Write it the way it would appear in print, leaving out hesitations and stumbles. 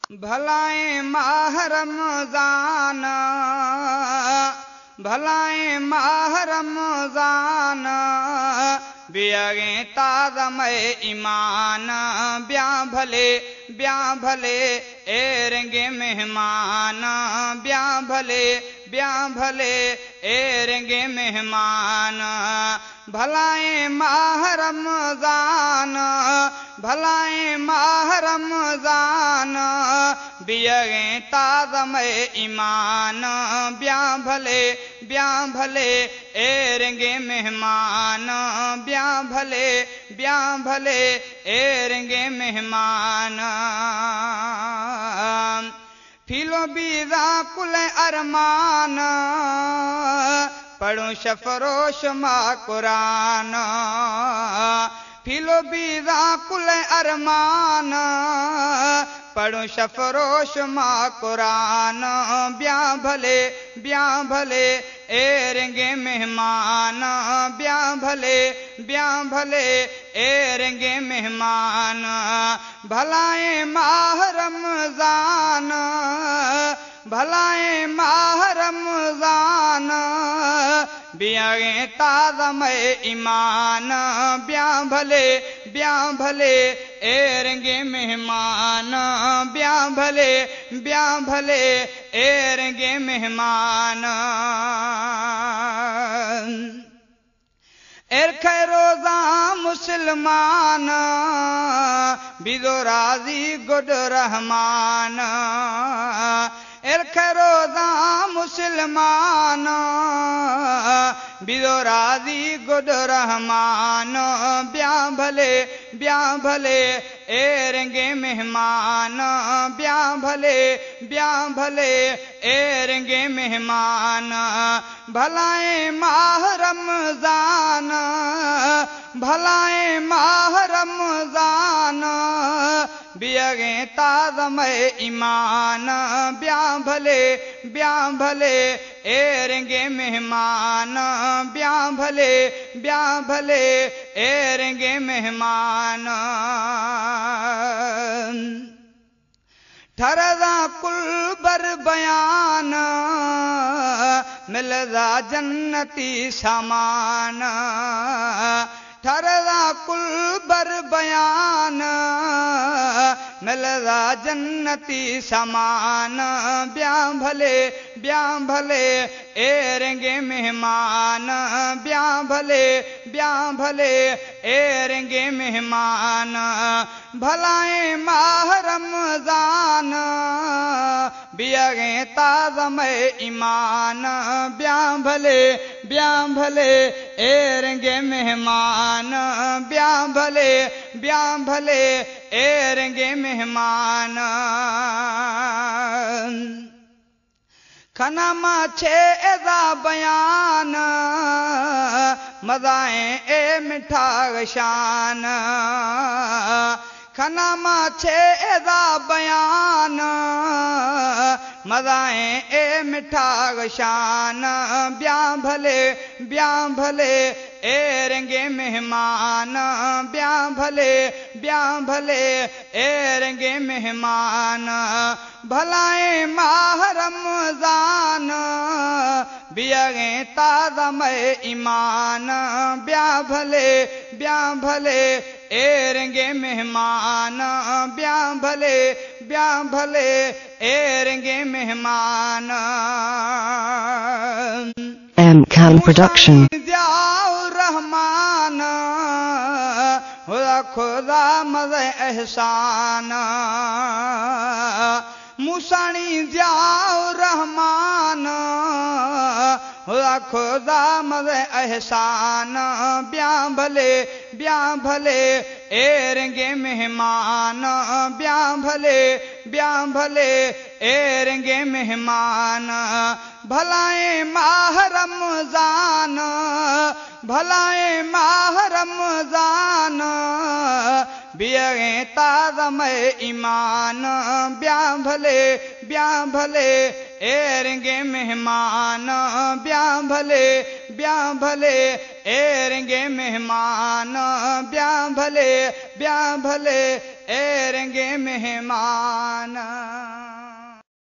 भलाए माह रमजान, भलाए माह रमजान, बियागे ताज़मे ईमान, ब्या भले एरंगे मेहमान, ब्या भले एरंगे मेहमान। भलाए माह रमजान, भलाए माह रमजान, बियागे ताज़मे ईमान, ब्या भले एरंगे मेहमान, ब्या भले एरंगे मेहमान। फिलो बीजा कुल अरमान, पढ़ूं शफरोश मा कुरान। फिलो बीजा कुल अरमान, पढ़ूं शफरोश मा कुरान, ब्या भले एरंगे मेहमान, ब्या भले एरंगे मेहमान। भलाए माह रमजान, भलाए माह रमजान, बियागे ताज़मे ईमान, ब्या भले एरंगे मेहमान, ब्या भले एरंगे मेहमान। एरखे रोज़ा मुसलमान, बिदो राजी गुड रहमान। एरखे रोज़ा मुसलमान, बिदो राजी गुड रहमान, ब्या भले एरंगे मेहमान, ब्या भले एरंगे मेहमान। भलाए माह रमजान, भलाए माह रमजान, बियागे ताज़मे ईमान, ब्या भले एरंगे मेहमान, ब्या भले एरंगे मेहमान। ठरदा कुल बर बयान, मिलदा जन्नती सामान। ठरदा कुल बर बयान, मिलदा जन्नती सामान, ब्या भले एरंगे मेहमान, ब्या भले एरंगे मेहमान। भलाए माह रमजान, बियागे ताज़मे ईमान, ब्या भले एरंगे मेहमान, ब्या भले एरंगे मेहमान। खनमा छे एदा बयान, मज़ाए ए मिठा शान। खनमा छे एदा बयान, मज़ाए ए मिठा शान, ब्या भले एरंगे मेहमान, ब्या भले एरंगे मेहमान। भलाए माह रमजान, बियागे ताज़मे ईमान, ब्या भले एरंगे मेहमान, ब्या भले एरंगे मेहमान। M-Can Production. रहमान, खुदा मज़े एहसान, मुसानी जाओ रहमान, खुदा मज़े एहसान, ब्या भले एरंगे मेहमान, ब्या भले एरंगे मेहमान। भलाए माह रमजान, भलाए माह रमजान, बियागे ताज़मे ईमान, ब्या भले एरंगे मेहमान, ब्या भले एरंगे मेहमान, ब्या भले एरंगे मेहमान।